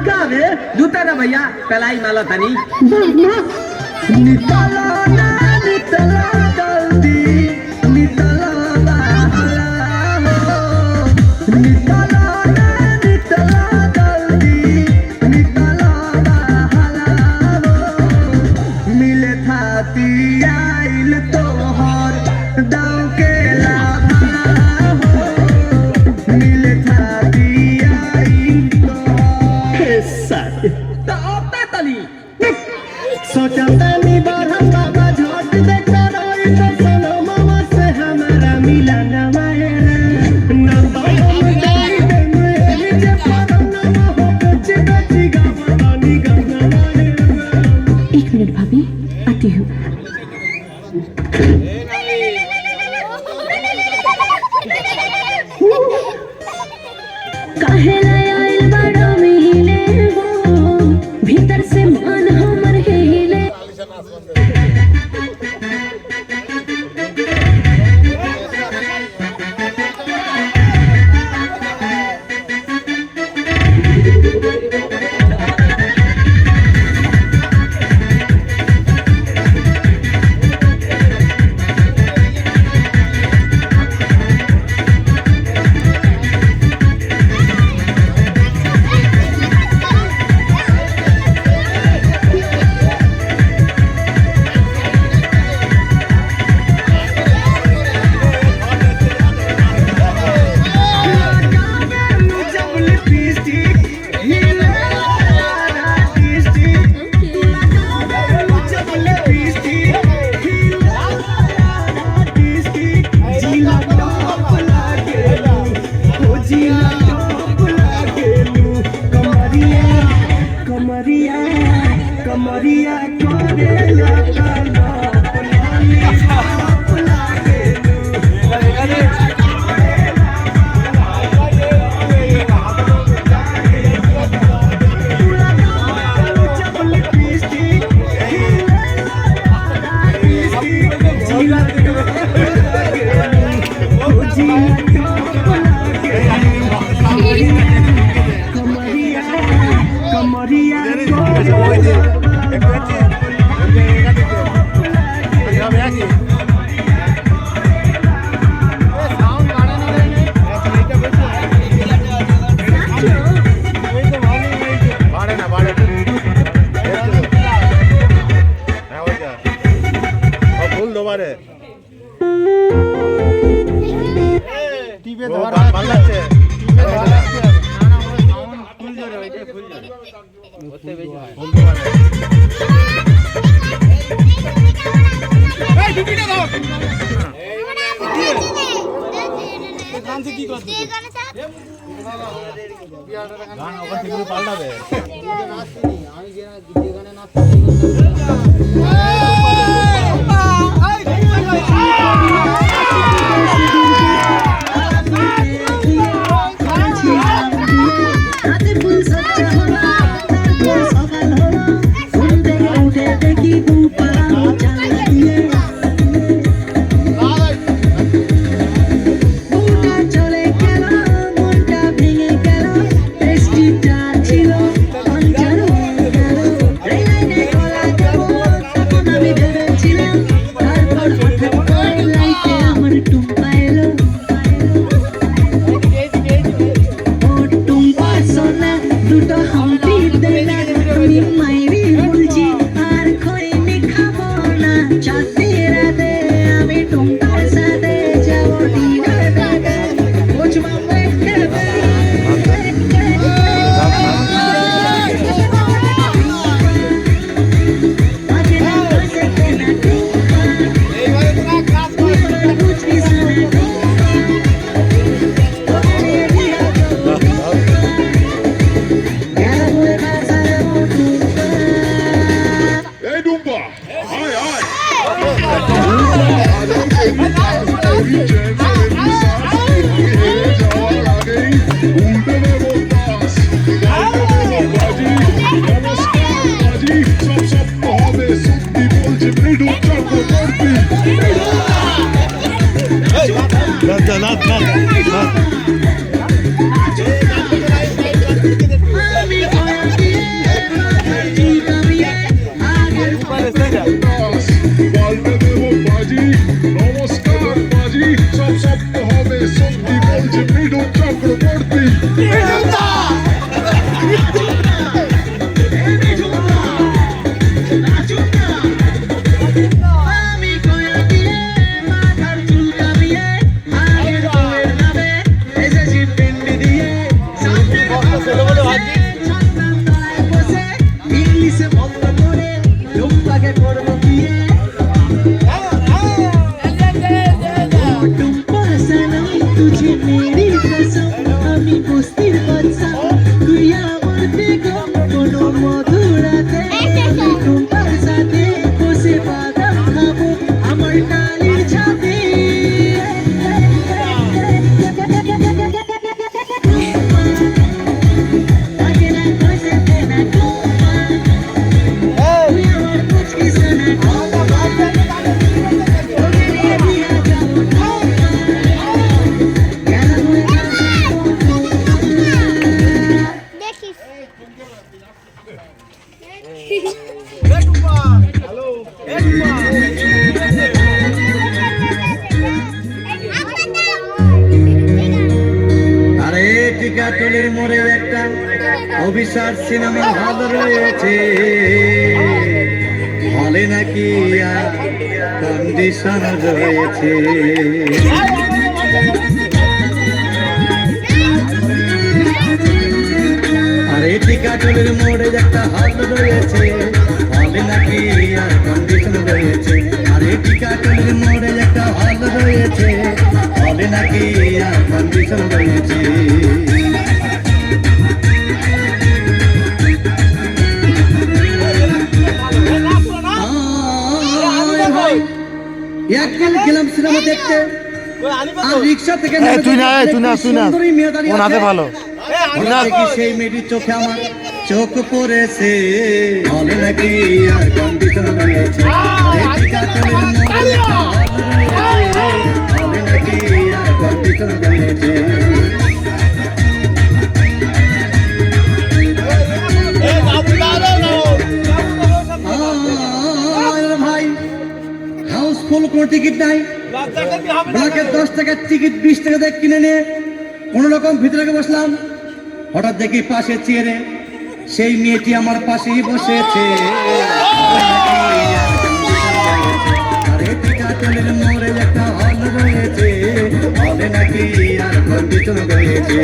का रे जूता ना भैया पलाई माला तनी नितला ना नितला जल्दी नितला बाहला नितला ना नितला जल्दी नितला बाहला मिले थाती आइल तोहर दाव के लाभा मिले थाती आइल तोहर साथ तो ओपता तली सोचता नहीं बारह बाबा झोट दे करोई तो सोनो मामा से हमारा मिला ना मायरा ना बाबा मुझे दे मुझे जे पारो ना हो कुछ बची गावा नी गाना मायरा 1 मिनट भाभी आती हूँ काहे लायल बड़ो मिले हो भीतर से मन हमर हिले कमरिया करेला काला पुलानी पुला गेलू चपल पीस्टी कमरिया दोबारे টিপে ধর ভালো লাগছে ফুল জোরে ওইটাই ফুল জোরে ওতে বেশি হয় এই ডুবিটা দাও এই গান থেকে কি করছিস এই গানে চাপ গান ওখান থেকে পাল্টাবে আমি যে গানে নাচছি Not. সব শব্দ হবে সত্যি বলছে মৃদু চক্রবর্তী तुझे मेरी कसम আমি বস্তির বাচ্চা তুই আমার বেগম কোনো মধুরাতে তোমার সাথে বসে বাদাম খাবো আমার ডালির ছাদে টিকাটলের মোড়ে একটা অভিশাপ সিনেমা হল রয়েছে হলে নাকি কন্ডিশন রয়েছে আরে টিকাটলের মোড়ে একটা হল রয়েছে হলে নাকি কন্ডিশন রয়েছে আরে টিকাটলের মোড়ে একটা হল রয়েছে হলে নাকি কন্ডিশন রয়েছে একদিন গেলাম সিনেমা দেখতে আর রিক্সা থেকে ভালো দেখি সেই মেয়েটির চোখে আমার চোখ পড়েছে হলে নাকি কন্ডিশন রয়েছে হলে নাকি কন্ডিশন রয়েছে ভাই হাউসফুল কোনো টিকিট নাই ব্ল্যাকের 10 টাকার টিকিট 20 টাকা দিয়ে কিনে নিয়ে কোনো রকম ভিতরে বসলাম হঠাৎ দেখি পাশে চেয়ারে সেই মেয়েটি আমার পাশেই বসেছে আরে টিকাটলের মোড়ে একটা হল রয়েছে হলে নাকি আর কন্ডিশন রয়েছে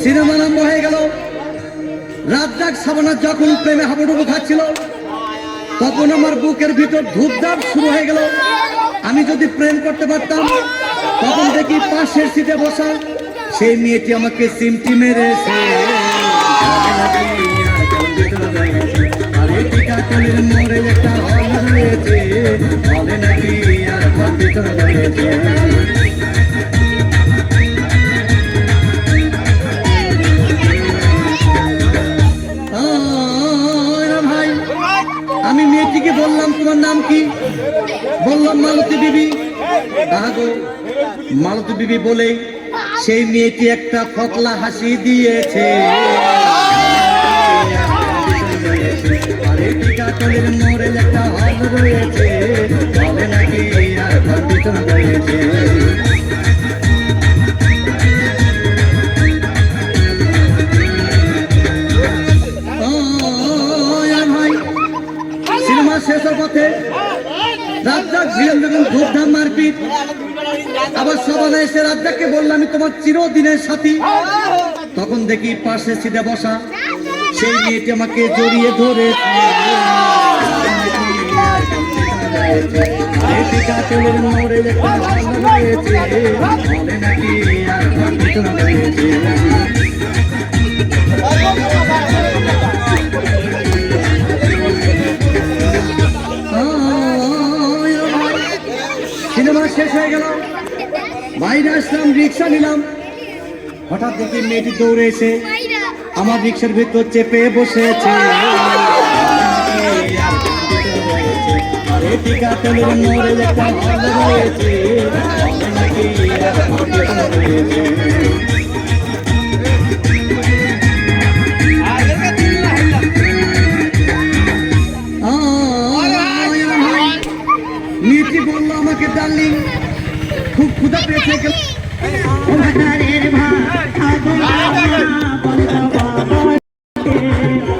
সিনেমা আরম্ভ হয়ে গেল রাজ্জাক সাবানা যখন প্রেমে হাবুডুবু খাচ্ছিল তখন আমার বুকের ভিতর ধূপধাপ শুরু হয়ে গেল আমি যদি প্রেম করতে পারতাম তখন দেখি পাশের সিটে বসা সেই মেয়েটি আমাকে সিমটি মেরেছে আরে টিকাটলের মোড়ে একটা হল রয়েছে হলে নাকি আর কন্ডিশন রয়েছে আমি মেয়েটিকে বললাম তোমার নাম কি বললাম মালতী বিবি আগো মালতী বিবি বলে সেই মেয়েটি একটা ফকলা হাসি দিয়েছে আরে টিকাটলের মোড়ে একটা হল রয়েছে হলে নাকি আর কন্ডিশন রয়েছে শেষের পথে রাজ্জাক ভিলেন যখন ধূপধাম মারপিট আবার সবাই এসে রাজ্জাককে বললাম আমি তোমার চিরদিনের সাথী তখন দেখি পাশে সিটে বসা সেই মেয়েটি আমাকে জড়িয়ে ধরে টিকাটলের মোড়ে একটা হল রয়েছে হলে নাকি আর কন্ডিশন রয়েছে সিনেমা শেষ হয়ে গেল বাইরে আসলাম রিক্সা নিলাম হঠাৎ দেখি মেয়েটি দৌড়ে এসে আমার রিক্সার ভিতর চেপে বসেছে টিকাটলের মোড়ে একটা হল রয়েছে হলে নাকি কন্ডিশন রয়েছে খুব ক্ষুধা পেয়েছে ও ভাতারের ভাত খাবো না বলতো বাবা